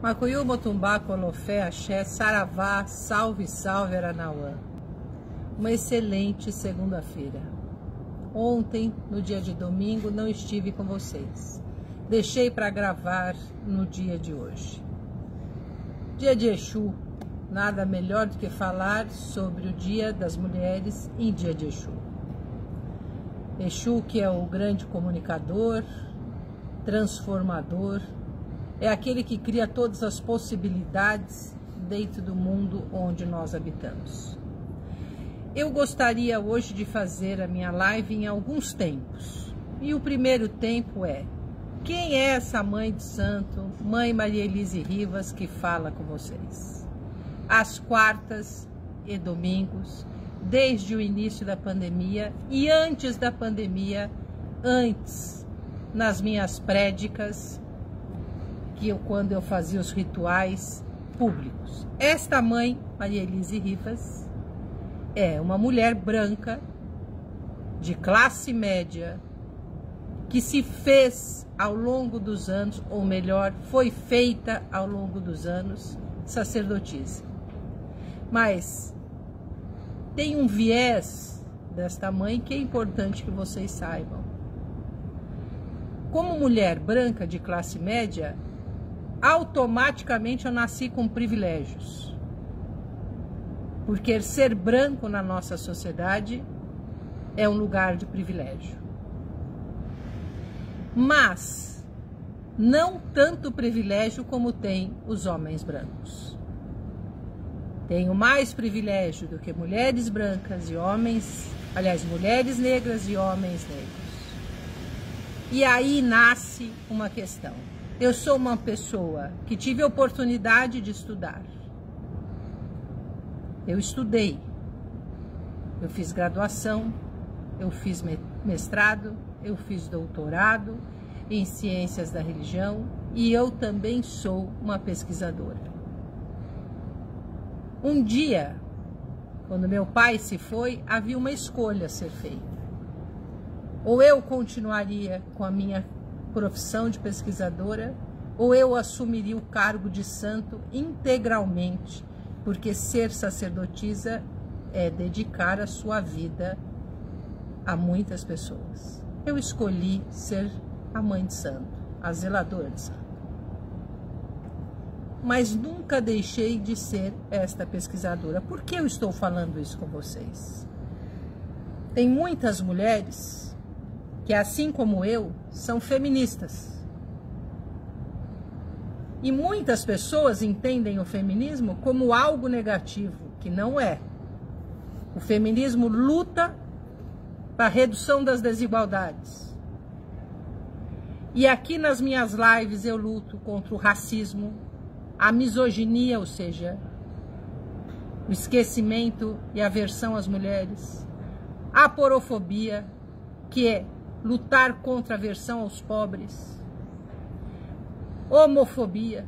Macuyu, Motumbá, Colofé, Axé, Saravá, salve, salve, Aranauã. Uma excelente segunda-feira. Ontem, no dia de domingo, não estive com vocês. Deixei para gravar no dia de hoje. Dia de Exu, nada melhor do que falar sobre o Dia das Mulheres em dia de Exu. Exu, que é o grande comunicador, transformador, é aquele que cria todas as possibilidades dentro do mundo onde nós habitamos. Eu gostaria hoje de fazer a minha live em alguns tempos. E o primeiro tempo é: quem é essa mãe de santo, Mãe Maria Elise Rivas, que fala com vocês? Às quartas e domingos, desde o início da pandemia e antes da pandemia, nas minhas prédicas, quando eu fazia os rituais públicos. Esta mãe, Maria Elise Rivas, é uma mulher branca, de classe média, que se fez ao longo dos anos, ou melhor, foi feita ao longo dos anos, sacerdotisa. Mas tem um viés desta mãe que é importante que vocês saibam. Como mulher branca de classe média, automaticamente eu nasci com privilégios. Porque ser branco na nossa sociedade é um lugar de privilégio. Mas não tanto privilégio como tem os homens brancos. Tenho mais privilégio do que mulheres brancas e homens, aliás, mulheres negras e homens negros. E aí nasce uma questão. Eu sou uma pessoa que tive a oportunidade de estudar. Eu estudei. Eu fiz graduação, eu fiz mestrado, eu fiz doutorado em ciências da religião e eu também sou uma pesquisadora. Um dia, quando meu pai se foi, havia uma escolha a ser feita. Ou eu continuaria com a minha profissão de pesquisadora, ou eu assumiria o cargo de santo integralmente, porque ser sacerdotisa é dedicar a sua vida a muitas pessoas. Eu escolhi ser a mãe de santo, a zeladora de santo. Mas nunca deixei de ser esta pesquisadora. Por que eu estou falando isso com vocês? Tem muitas mulheres que, assim como eu, são feministas. E muitas pessoas entendem o feminismo como algo negativo, que não é. O feminismo luta para a redução das desigualdades. E aqui nas minhas lives eu luto contra o racismo, a misoginia, ou seja, o esquecimento e aversão às mulheres, a aporofobia, que é lutar contra a aversão aos pobres, homofobia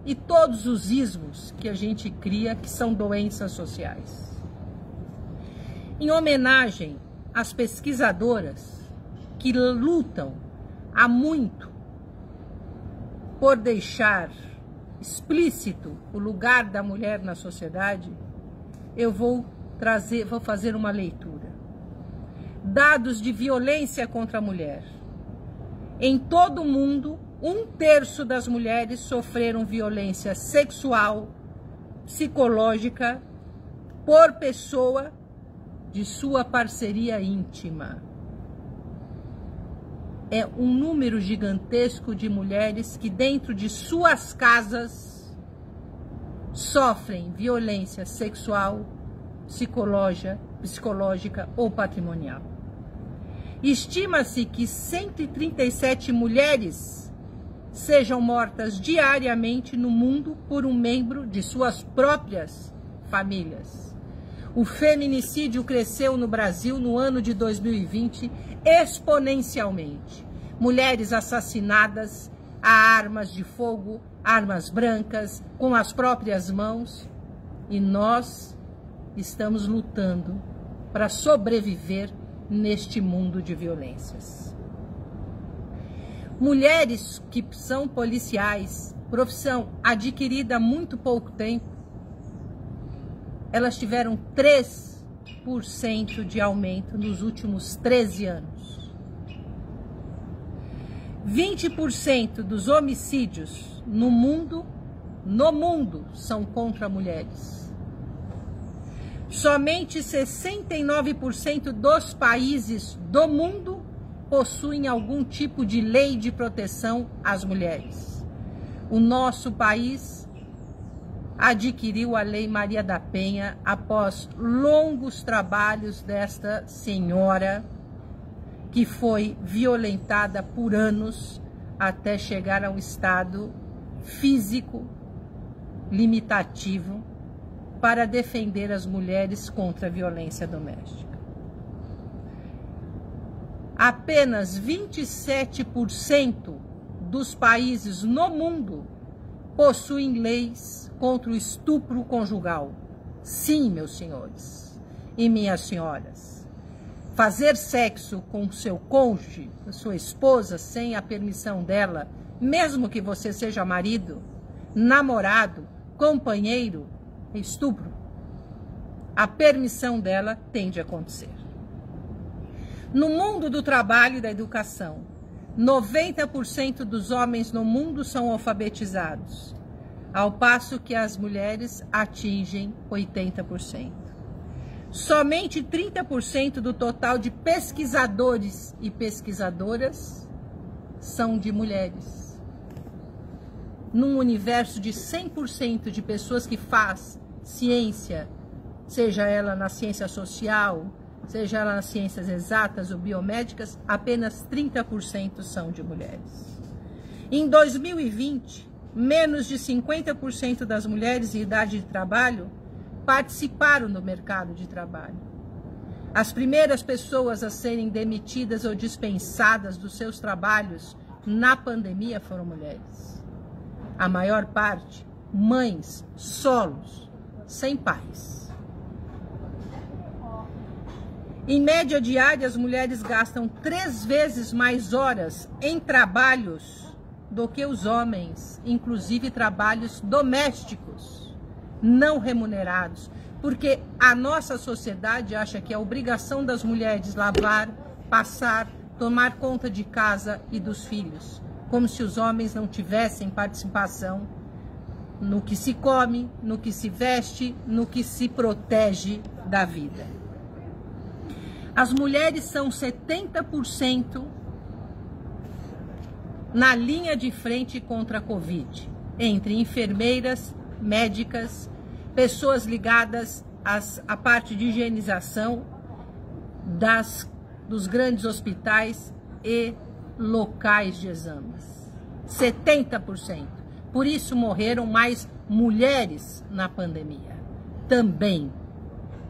e todos os ismos que a gente cria, que são doenças sociais. Em homenagem às pesquisadoras que lutam há muito por deixar explícito o lugar da mulher na sociedade, eu vou fazer uma leitura. Dados de violência contra a mulher. Em todo o mundo, 1/3 das mulheres sofreram violência sexual, psicológica, por pessoa de sua parceria íntima. É um número gigantesco de mulheres que dentro de suas casas sofrem violência sexual, psicológica ou patrimonial. Estima-se que 137 mulheres sejam mortas diariamente no mundo por um membro de suas próprias famílias. O feminicídio cresceu no Brasil no ano de 2020 exponencialmente. Mulheres assassinadas a armas de fogo, armas brancas, com as próprias mãos. E nós estamos lutando para sobreviver neste mundo de violências. Mulheres que são policiais, profissão adquirida há muito pouco tempo, elas tiveram 3% de aumento nos últimos 13 anos. 20% dos homicídios no mundo são contra mulheres. Somente 69% dos países do mundo possuem algum tipo de lei de proteção às mulheres. O nosso país adquiriu a Lei Maria da Penha após longos trabalhos desta senhora que foi violentada por anos até chegar a um estado físico limitativo para defender as mulheres contra a violência doméstica. Apenas 27% dos países no mundo possuem leis contra o estupro conjugal. Sim, meus senhores e minhas senhoras. Fazer sexo com seu cônjuge, sua esposa, sem a permissão dela, mesmo que você seja marido, namorado, companheiro, é estupro. A permissão dela tem de acontecer. No mundo do trabalho e da educação, 90% dos homens no mundo são alfabetizados, ao passo que as mulheres atingem 80%. Somente 30% do total de pesquisadores e pesquisadoras são de mulheres. Num universo de 100% de pessoas que faz ciência, seja ela na ciência social, seja ela nas ciências exatas ou biomédicas, apenas 30% são de mulheres. Em 2020, menos de 50% das mulheres em idade de trabalho participaram do mercado de trabalho. As primeiras pessoas a serem demitidas ou dispensadas dos seus trabalhos na pandemia foram mulheres. A maior parte, mães, solos, sem pais. Em média diária, as mulheres gastam 3 vezes mais horas em trabalhos do que os homens, inclusive trabalhos domésticos, não remunerados, porque a nossa sociedade acha que é obrigação das mulheres lavar, passar, tomar conta de casa e dos filhos, como se os homens não tivessem participação no que se come, no que se veste, no que se protege da vida. As mulheres são 70% na linha de frente contra a Covid, entre enfermeiras, médicas, pessoas ligadas à parte de higienização dos grandes hospitais e locais de exames. 70%. Por isso morreram mais mulheres na pandemia. Também.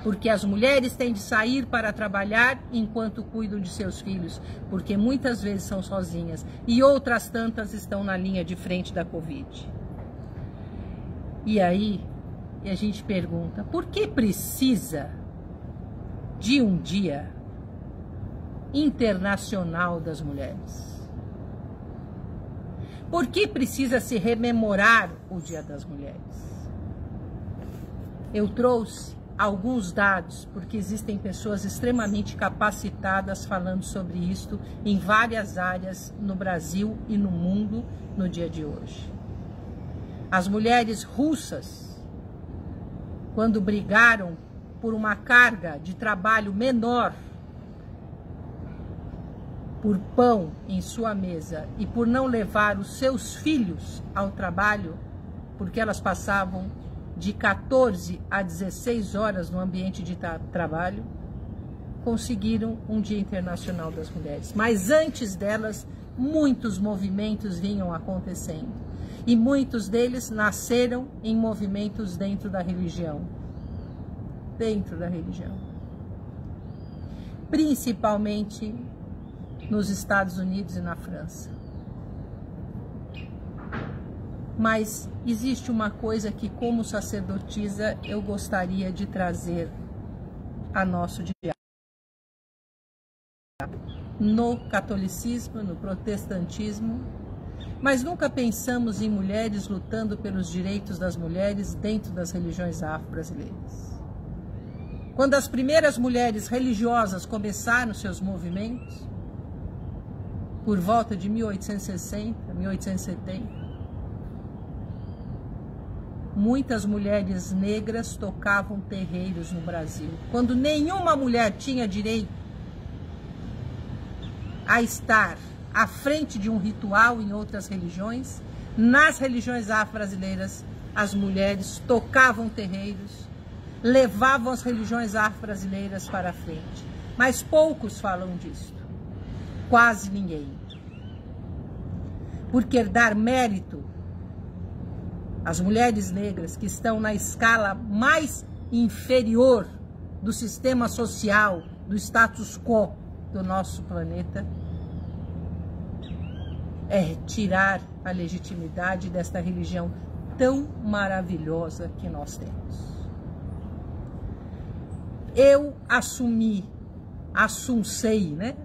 Porque as mulheres têm de sair para trabalhar enquanto cuidam de seus filhos, porque muitas vezes são sozinhas e outras tantas estão na linha de frente da Covid. E aí, a gente pergunta, por que precisa de um dia internacional das mulheres? Por que precisa se rememorar o Dia das Mulheres? Eu trouxe alguns dados, porque existem pessoas extremamente capacitadas falando sobre isso em várias áreas no Brasil e no mundo no dia de hoje. As mulheres russas, quando brigaram por uma carga de trabalho menor, por pão em sua mesa e por não levar os seus filhos ao trabalho, porque elas passavam de 14 a 16 horas no ambiente de trabalho, conseguiram um Dia Internacional das Mulheres. Mas antes delas, muitos movimentos vinham acontecendo. E muitos deles nasceram em movimentos dentro da religião. Dentro da religião. Principalmente nos Estados Unidos e na França. Mas existe uma coisa que, como sacerdotisa, eu gostaria de trazer a nosso diálogo. no catolicismo, no protestantismo, mas nunca pensamos em mulheres lutando pelos direitos das mulheres dentro das religiões afro-brasileiras. Quando as primeiras mulheres religiosas começaram seus movimentos, por volta de 1860, 1870, muitas mulheres negras tocavam terreiros no Brasil, quando nenhuma mulher tinha direito a estar à frente de um ritual em outras religiões. Nas religiões afro-brasileiras, as mulheres tocavam terreiros, levavam as religiões afro-brasileiras para a frente. Mas poucos falam disso, quase ninguém. Por querer dar mérito às mulheres negras que estão na escala mais inferior do sistema social, do status quo do nosso planeta, é tirar a legitimidade desta religião tão maravilhosa que nós temos. Eu assuncei, né?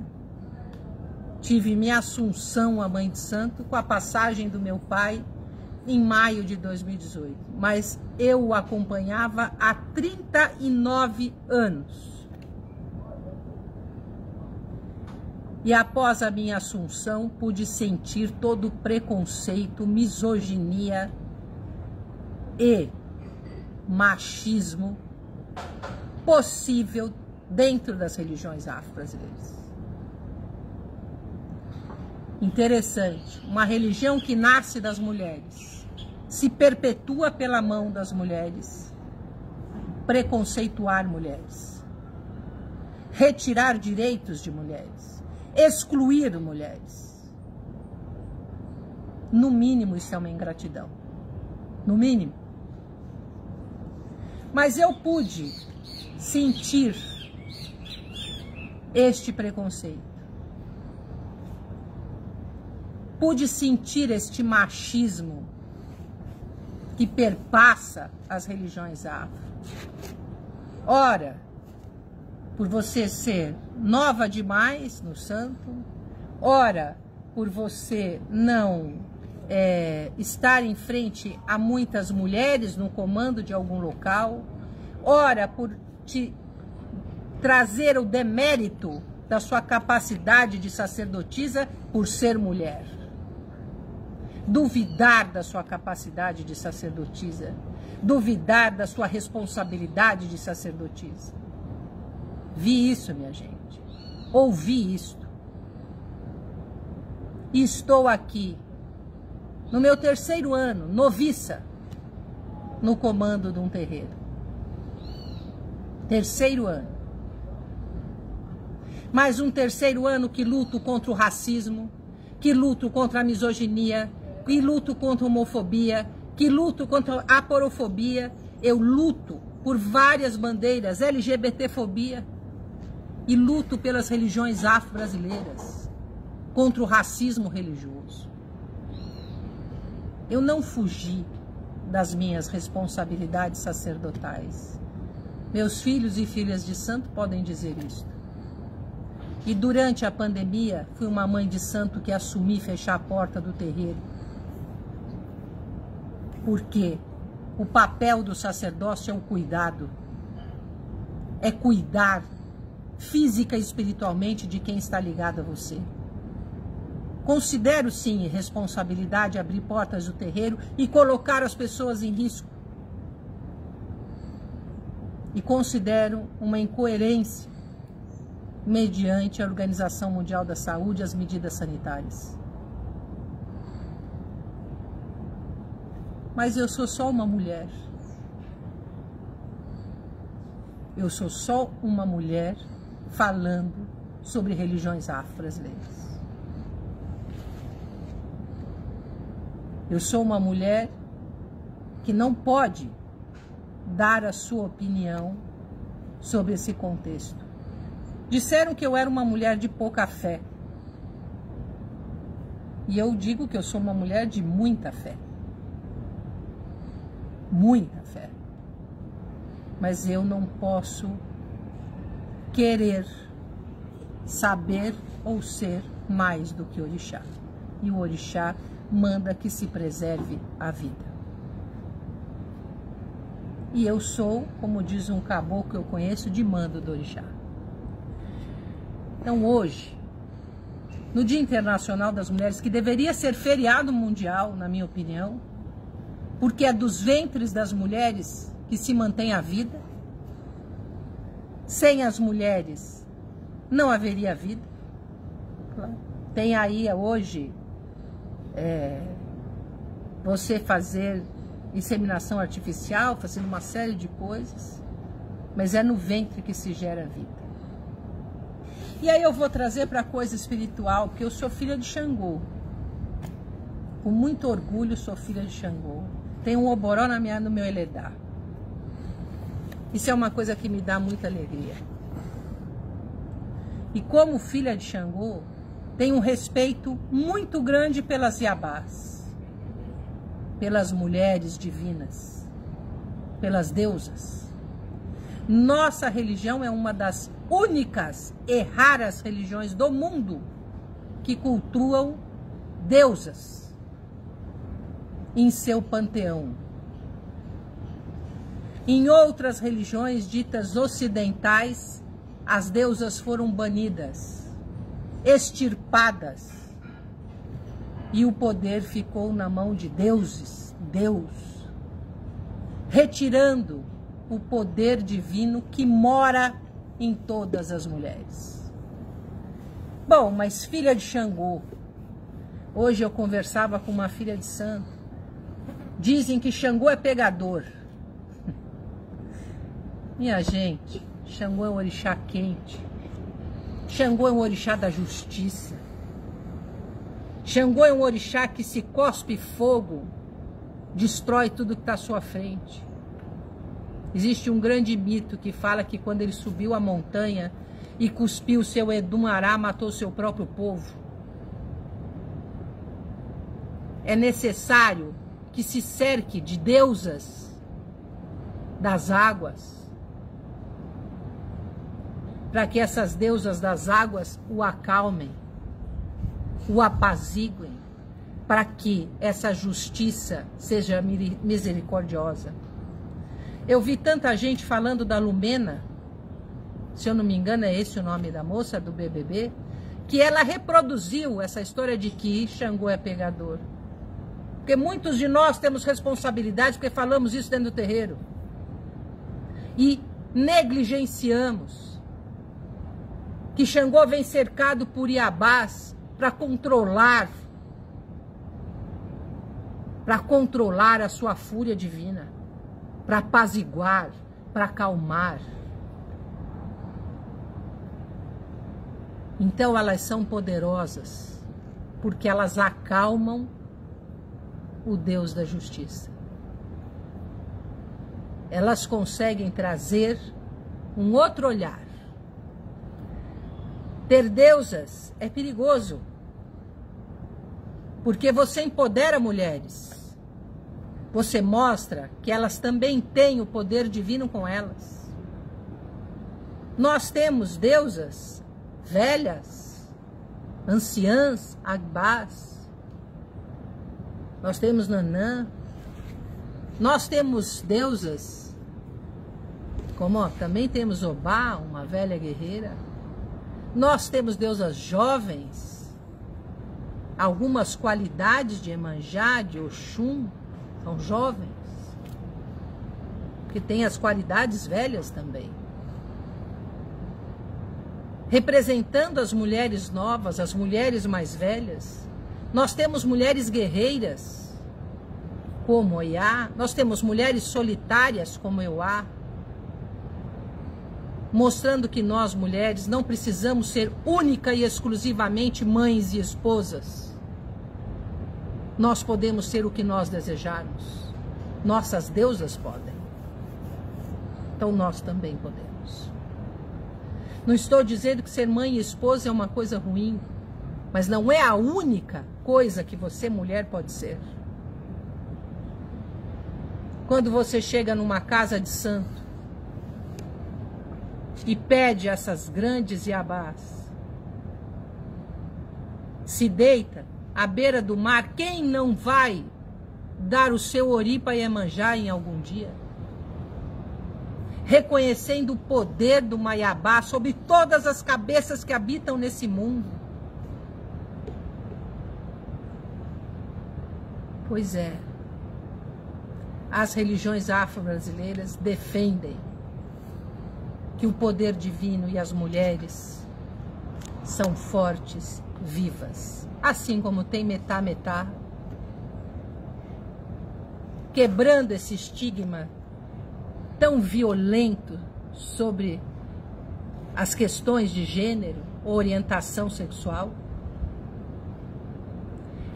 Tive minha assunção à Mãe de Santo com a passagem do meu pai em maio de 2018, mas eu o acompanhava há 39 anos. E após a minha assunção, pude sentir todo o preconceito, misoginia e machismo possível dentro das religiões afro-brasileiras. Interessante, uma religião que nasce das mulheres, se perpetua pela mão das mulheres, preconceituar mulheres, retirar direitos de mulheres, excluir mulheres. No mínimo, isso é uma ingratidão. No mínimo. Mas eu pude sentir este preconceito. Pude sentir este machismo que perpassa as religiões afro. Ora, por você ser nova demais no santo, ora, por você não estar em frente a muitas mulheres no comando de algum local, ora, por te trazer o demérito da sua capacidade de sacerdotisa por ser mulher. Duvidar da sua capacidade de sacerdotisa, duvidar da sua responsabilidade de sacerdotisa. Vi isso, minha gente, ouvi isto. E estou aqui, no meu 3º ano, noviça, no comando de um terreiro. 3º ano. Mais um 3º ano que luto contra o racismo, que luto contra a misoginia, que luto contra a homofobia, que luto contra a aporofobia. Eu luto por várias bandeiras, LGBTfobia, e luto pelas religiões afro-brasileiras, contra o racismo religioso. Eu não fugi das minhas responsabilidades sacerdotais. Meus filhos e filhas de santo podem dizer isso. E durante a pandemia, fui uma mãe de santo que assumi fechar a porta do terreiro. Porque o papel do sacerdócio é o cuidado. É cuidar física e espiritualmente de quem está ligado a você. Considero sim responsabilidade abrir portas do terreiro e colocar as pessoas em risco. E considero uma incoerência mediante a Organização Mundial da Saúde e as medidas sanitárias. Mas eu sou só uma mulher. Eu sou só uma mulher falando sobre religiões afro-brasileiras. Eu sou uma mulher que não pode dar a sua opinião sobre esse contexto. Disseram que eu era uma mulher de pouca fé. E eu digo que eu sou uma mulher de muita fé. Muita fé. Mas eu não posso querer saber ou ser mais do que orixá. E o orixá manda que se preserve a vida. E eu sou, como diz um caboclo que eu conheço, de mando do orixá. Então hoje, no Dia Internacional das Mulheres, que deveria ser feriado mundial, na minha opinião, porque é dos ventres das mulheres que se mantém a vida. Sem as mulheres não haveria vida. Tem aí hoje você fazer inseminação artificial, fazendo uma série de coisas, mas é no ventre que se gera vida. E aí eu vou trazer para a coisa espiritual, porque eu sou filha de Xangô. Com muito orgulho sou filha de Xangô. Tenho um oboró no meu eledá. Isso é uma coisa que me dá muita alegria. E como filha de Xangô, tenho um respeito muito grande pelas Iabás, pelas mulheres divinas, pelas deusas. Nossa religião é uma das únicas e raras religiões do mundo que cultuam deusas em seu panteão. Em outras religiões ditas ocidentais, as deusas foram banidas, extirpadas, e o poder ficou na mão de deuses, Deus, retirando o poder divino que mora em todas as mulheres. Bom, mas filha de Xangô, hoje eu conversava com uma filha de santo, dizem que Xangô é pegador. Minha gente, Xangô é um orixá quente, Xangô é um orixá da justiça, Xangô é um orixá que se cospe fogo, destrói tudo que está à sua frente. Existe um grande mito que fala que quando ele subiu a montanha e cuspiu seu Edumará, matou seu próprio povo. É necessário que se cerque de deusas das águas, para que essas deusas das águas o acalmem, o apaziguem, para que essa justiça seja misericordiosa. Eu vi tanta gente falando da Lumena, se eu não me engano é esse o nome da moça do BBB, que ela reproduziu essa história de que Xangô é pegador. Porque muitos de nós temos responsabilidade, porque falamos isso dentro do terreiro. E negligenciamos que Xangô vem cercado por Iabás para controlar a sua fúria divina, para apaziguar, para acalmar. Então elas são poderosas, porque elas acalmam o Deus da justiça. Elas conseguem trazer um outro olhar. Ter deusas é perigoso, porque você empodera mulheres. Você mostra que elas também têm o poder divino com elas. Nós temos deusas velhas, anciãs, agbás. Nós temos Nanã. Nós temos deusas, como também temos Obá, uma velha guerreira. Nós temos deusas jovens, algumas qualidades de Iemanjá, de Oxum, são jovens, que têm as qualidades velhas também. Representando as mulheres novas, as mulheres mais velhas, nós temos mulheres guerreiras, como Oiá, nós temos mulheres solitárias, como Euá, mostrando que nós, mulheres, não precisamos ser única e exclusivamente mães e esposas. Nós podemos ser o que nós desejarmos. Nossas deusas podem. Então nós também podemos. Não estou dizendo que ser mãe e esposa é uma coisa ruim, mas não é a única coisa que você, mulher, pode ser. Quando você chega numa casa de santo e pede essas grandes Iabás, se deita à beira do mar, quem não vai dar o seu ori para Iemanjá em algum dia? Reconhecendo o poder do Maiabá sobre todas as cabeças que habitam nesse mundo. Pois é, as religiões afro-brasileiras defendem que o poder divino e as mulheres são fortes, vivas. Assim como tem Metá, quebrando esse estigma tão violento sobre as questões de gênero, orientação sexual.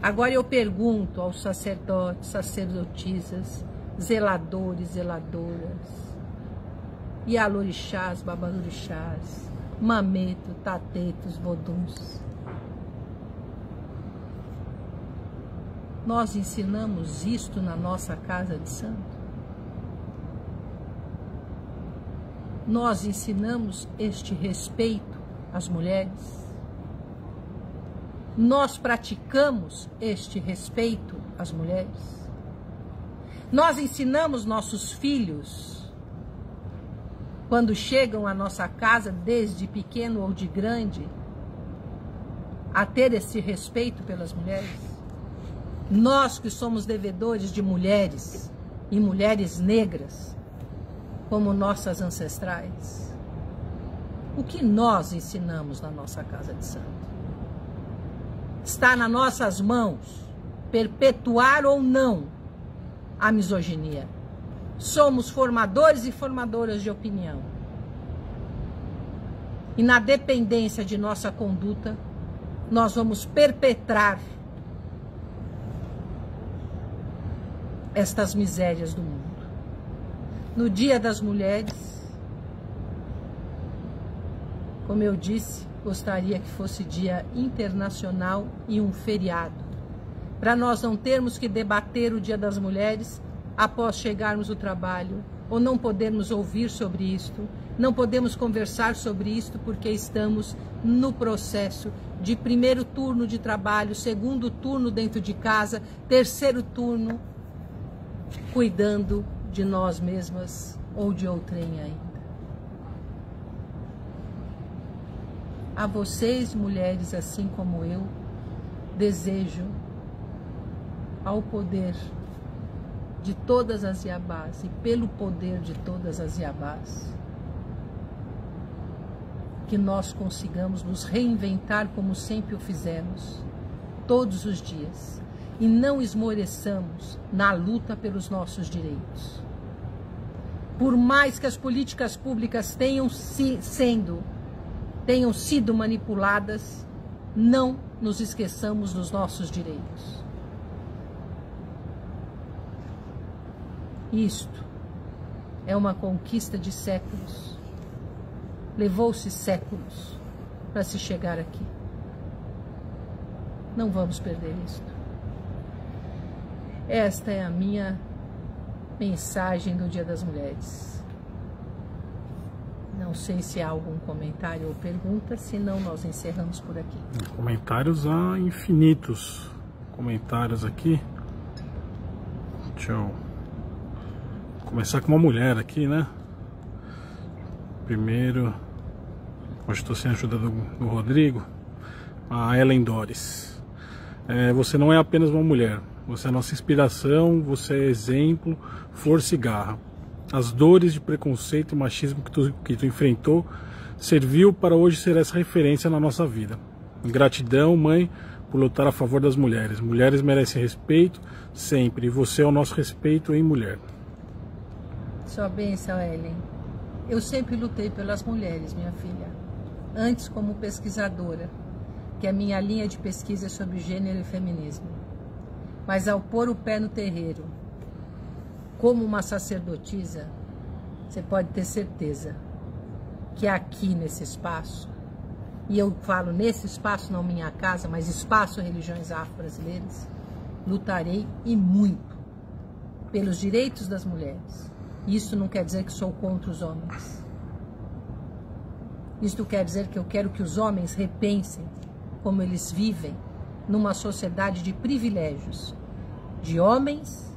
Agora eu pergunto aos sacerdotes, sacerdotisas, zeladores, zeladoras, Ialorixás, Babalorixás, Mameto, Tatetos, Voduns. Nós ensinamos isto na nossa casa de santo? Nós ensinamos este respeito às mulheres? Nós praticamos este respeito às mulheres? Nós ensinamos nossos filhos, quando chegam à nossa casa, desde pequeno ou de grande, a ter esse respeito pelas mulheres? Nós que somos devedores de mulheres, e mulheres negras, como nossas ancestrais, o que nós ensinamos na nossa casa de santo? Está nas nossas mãos perpetuar ou não a misoginia. Somos formadores e formadoras de opinião. E na dependência de nossa conduta, nós vamos perpetrar estas misérias do mundo. No Dia das Mulheres, como eu disse, gostaria que fosse dia internacional e um feriado, para nós não termos que debater o Dia das Mulheres após chegarmos do trabalho, ou não podermos ouvir sobre isto, não podemos conversar sobre isto porque estamos no processo de primeiro turno de trabalho, segundo turno dentro de casa, terceiro turno cuidando de nós mesmas ou de outrem ainda. A vocês, mulheres, assim como eu, desejo ao poder de todas as Iabás e pelo poder de todas as Iabás, que nós consigamos nos reinventar como sempre o fizemos, todos os dias, e não esmoreçamos na luta pelos nossos direitos. Por mais que as políticas públicas tenham sido manipuladas, não nos esqueçamos dos nossos direitos. Isto é uma conquista de séculos. Levou-se séculos para se chegar aqui. Não vamos perder isto. Esta é a minha mensagem do Dia das Mulheres. Não sei se há algum comentário ou pergunta, senão nós encerramos por aqui. Comentários há infinitos. Comentários aqui. Deixa eu começar com uma mulher aqui, né? Primeiro, hoje estou sem a ajuda do Rodrigo, a Ellen Doris. Você não é apenas uma mulher, você é nossa inspiração, você é exemplo, força e garra. As dores de preconceito e machismo que tu enfrentou serviu para hoje ser essa referência na nossa vida. Gratidão, mãe, por lutar a favor das mulheres. Mulheres merecem respeito sempre, e você é o nosso respeito em mulher. Sua bênção, Ellen. Eu sempre lutei pelas mulheres, minha filha. Antes como pesquisadora, que a minha linha de pesquisa é sobre gênero e feminismo. Mas ao pôr o pé no terreiro, como uma sacerdotisa, você pode ter certeza que aqui nesse espaço, e eu falo nesse espaço, não minha casa, mas espaço religiões afro-brasileiras, lutarei e muito pelos direitos das mulheres. Isso não quer dizer que sou contra os homens. Isso quer dizer que eu quero que os homens repensem como eles vivem numa sociedade de privilégios, de homens,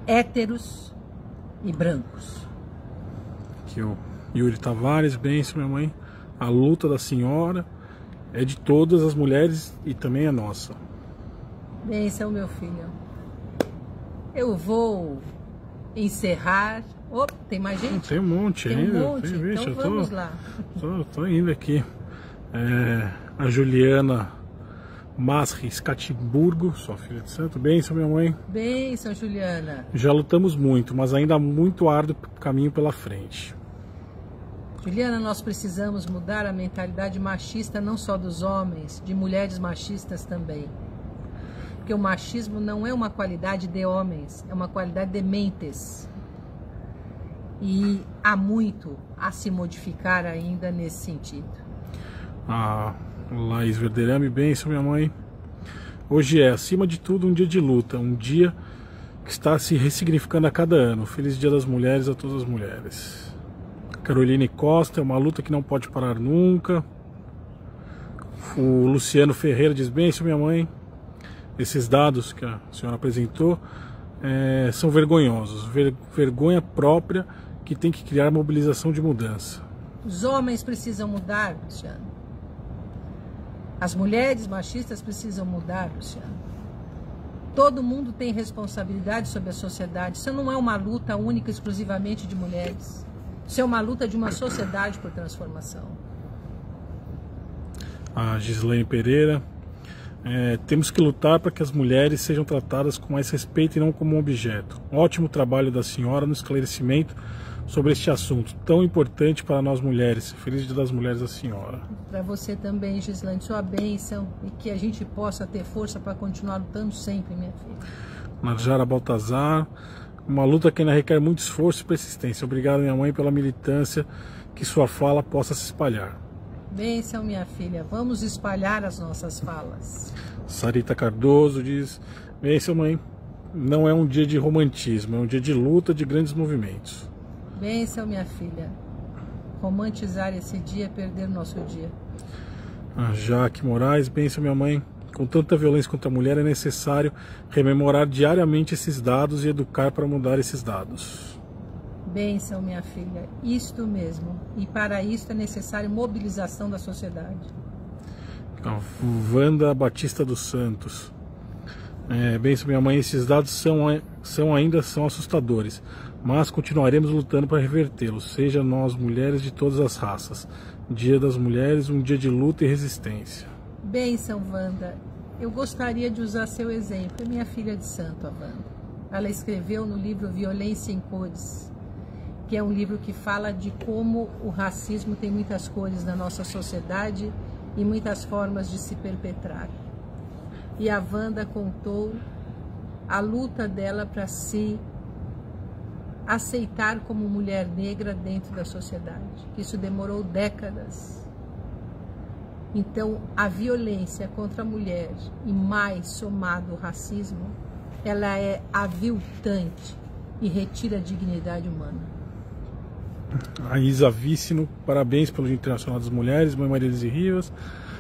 héteros e brancos. Aqui o Yuri Tavares, benção, minha mãe. A luta da senhora é de todas as mulheres e também é nossa. Benção, meu filho. Eu vou encerrar. Opa, tem mais gente? Tem um monte ainda. Um monte. Vixe, então vamos lá. Tô indo aqui. A Juliana Masri Skatimburgo, sua filha de santo. Benção, minha mãe. Benção, Juliana. Já lutamos muito, mas ainda há muito árduo caminho pela frente. Juliana, nós precisamos mudar a mentalidade machista não só dos homens, de mulheres machistas também. Porque o machismo não é uma qualidade de homens, é uma qualidade de mentes. E há muito a se modificar ainda nesse sentido. A Laís Verderame, benção, minha mãe. Hoje é, acima de tudo, um dia de luta, um dia que está se ressignificando a cada ano. Feliz Dia das Mulheres a todas as mulheres. Caroline Costa, é uma luta que não pode parar nunca. O Luciano Ferreira diz, benção, minha mãe. Esses dados que a senhora apresentou são vergonhosos. Vergonha própria que tem que criar mobilização de mudança. Os homens precisam mudar, Luciano. As mulheres machistas precisam mudar, Luciano. Todo mundo tem responsabilidade sobre a sociedade. Isso não é uma luta única, exclusivamente de mulheres. Isso é uma luta de uma sociedade por transformação. A Gislaine Pereira. Temos que lutar para que as mulheres sejam tratadas com mais respeito e não como um objeto. Ótimo trabalho da senhora no esclarecimento sobre este assunto tão importante para nós mulheres. Feliz Dia das Mulheres à senhora. Para você também, Gislaine, sua bênção e que a gente possa ter força para continuar lutando sempre, minha filha. Narjara Baltazar. Uma luta que ainda requer muito esforço e persistência. Obrigado, minha mãe, pela militância, que sua fala possa se espalhar. Bênção, minha filha. Vamos espalhar as nossas falas. Sarita Cardoso diz, bênção, mãe. Não é um dia de romantismo, é um dia de luta, de grandes movimentos. Bênção, minha filha. Romantizar esse dia é perder nosso dia. A Jaque Moraes, bênção, minha mãe. Com tanta violência contra a mulher, é necessário rememorar diariamente esses dados e educar para mudar esses dados. Bênção, minha filha. Isto mesmo. E para isso é necessário mobilização da sociedade. A Wanda Batista dos Santos. Bênção, minha mãe. Esses dados ainda são assustadores, mas continuaremos lutando para revertê-los, seja nós mulheres de todas as raças. Dia das Mulheres, um dia de luta e resistência. Bênção, Wanda. Eu gostaria de usar seu exemplo. É minha filha de santo, a Wanda. Ela escreveu no livro Violência em Cores, que é um livro que fala de como o racismo tem muitas cores na nossa sociedade e muitas formas de se perpetrar. E a Wanda contou a luta dela para se aceitar como mulher negra dentro da sociedade. Isso demorou décadas. Então, a violência contra a mulher, e mais somado o racismo, ela é aviltante e retira a dignidade humana. A Isa Vicino, parabéns pelo Dia Internacional das Mulheres, mãe Maria Elise Rivas.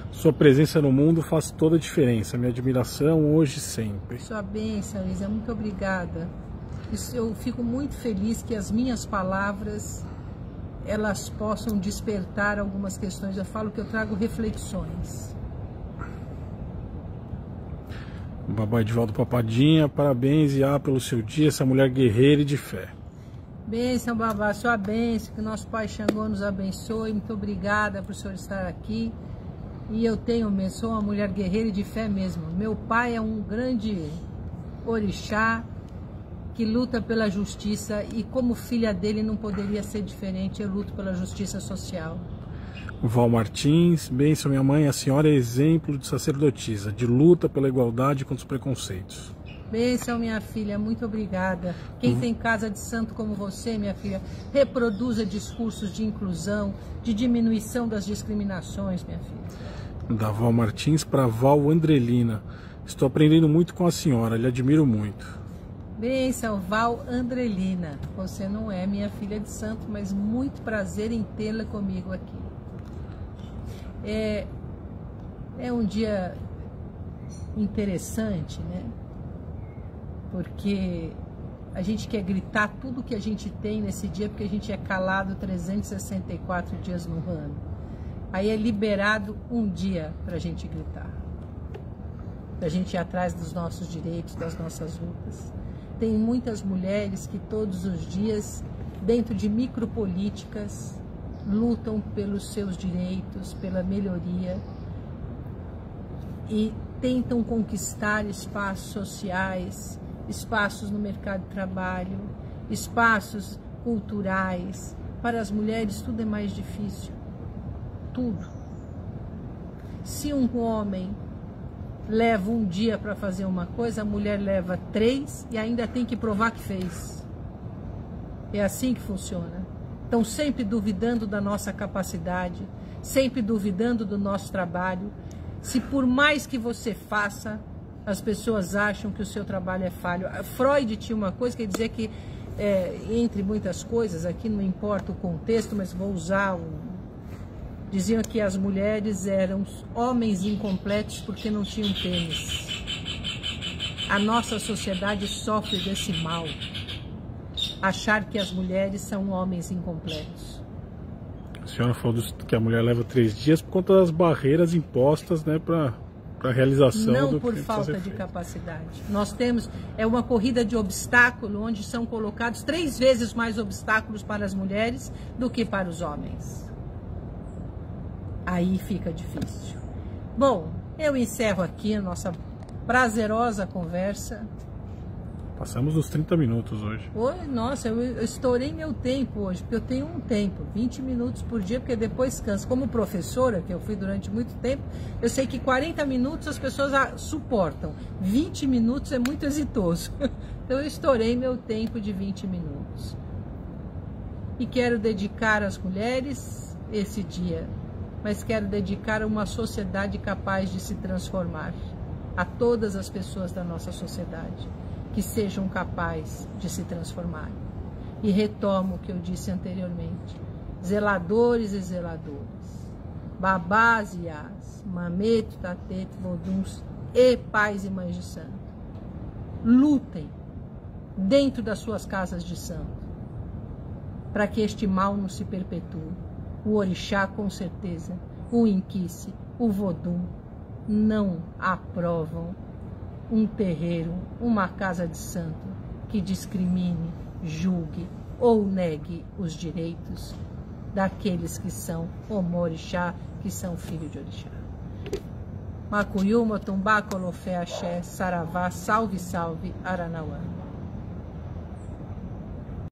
Sua presença no mundo faz toda a diferença. Minha admiração hoje e sempre. Sua bênção, Isa, muito obrigada. Eu fico muito feliz que as minhas palavras elas possam despertar algumas questões. Eu falo que eu trago reflexões. Babá Edivaldo Papadinha, parabéns, Iá, pelo seu dia, essa mulher guerreira e de fé. Bênção, babá, sua bênção, que nosso Pai Xangô nos abençoe. Muito obrigada por o senhor estar aqui. E eu sou uma mulher guerreira e de fé mesmo. Meu pai é um grande orixá que luta pela justiça e como filha dele não poderia ser diferente, eu luto pela justiça social. Val Martins, bênção, minha mãe, a senhora é exemplo de sacerdotisa, de luta pela igualdade contra os preconceitos. Bênção, minha filha, muito obrigada. Quem tem casa de santo como você, minha filha, reproduza discursos de inclusão, de diminuição das discriminações, minha filha. Da Val Martins para Val Andrelina, estou aprendendo muito com a senhora, lhe admiro muito. Bênção, Val Andrelina. Você não é minha filha de santo, mas muito prazer em tê-la comigo aqui. É um dia interessante, né? Porque a gente quer gritar tudo que a gente tem nesse dia, porque a gente é calado 364 dias no ano. Aí é liberado um dia para a gente gritar, para a gente ir atrás dos nossos direitos, das nossas lutas. Tem muitas mulheres que todos os dias, dentro de micropolíticas, lutam pelos seus direitos, pela melhoria e tentam conquistar espaços sociais, espaços no mercado de trabalho, espaços culturais. Para as mulheres tudo é mais difícil, tudo. Se um homem leva um dia para fazer uma coisa, a mulher leva 3 e ainda tem que provar que fez. É assim que funciona. Estão sempre duvidando da nossa capacidade, sempre duvidando do nosso trabalho. Se por mais que você faça, as pessoas acham que o seu trabalho é falho. Freud tinha uma coisa, quer dizer que, entre muitas coisas, aqui não importa o contexto, mas vou usar diziam que as mulheres eram homens incompletos porque não tinham pênis. A nossa sociedade sofre desse mal. Achar que as mulheres são homens incompletos. A senhora falou que a mulher leva 3 dias por conta das barreiras impostas, né, para a realização não do por falta de capacidade. Nós temos uma corrida de obstáculo onde são colocados 3 vezes mais obstáculos para as mulheres do que para os homens. Aí fica difícil. Bom, eu encerro aqui a nossa prazerosa conversa. Passamos os 30 minutos hoje. Nossa, eu estourei meu tempo hoje, porque eu tenho um tempo, 20 minutos por dia, porque depois canso. Como professora, que eu fui durante muito tempo, eu sei que 40 minutos as pessoas suportam. 20 minutos é muito exitoso. Então eu estourei meu tempo de 20 minutos. E quero dedicar às mulheres esse dia, mas quero dedicar a uma sociedade capaz de se transformar, a todas as pessoas da nossa sociedade, que sejam capazes de se transformar. E retomo o que eu disse anteriormente: zeladores e zeladoras, babás e as, mameto, tateto, voduns e pais e mães de santo, lutem dentro das suas casas de santo, para que este mal não se perpetue. O orixá, com certeza, o inquice, o vodum, não aprovam um terreiro, uma casa de santo que discrimine, julgue ou negue os direitos daqueles que são omorixá, que são filhos de orixá. Macuyuma, Tumbá, Colofé, Axé, Saravá, salve, salve, Aranauã.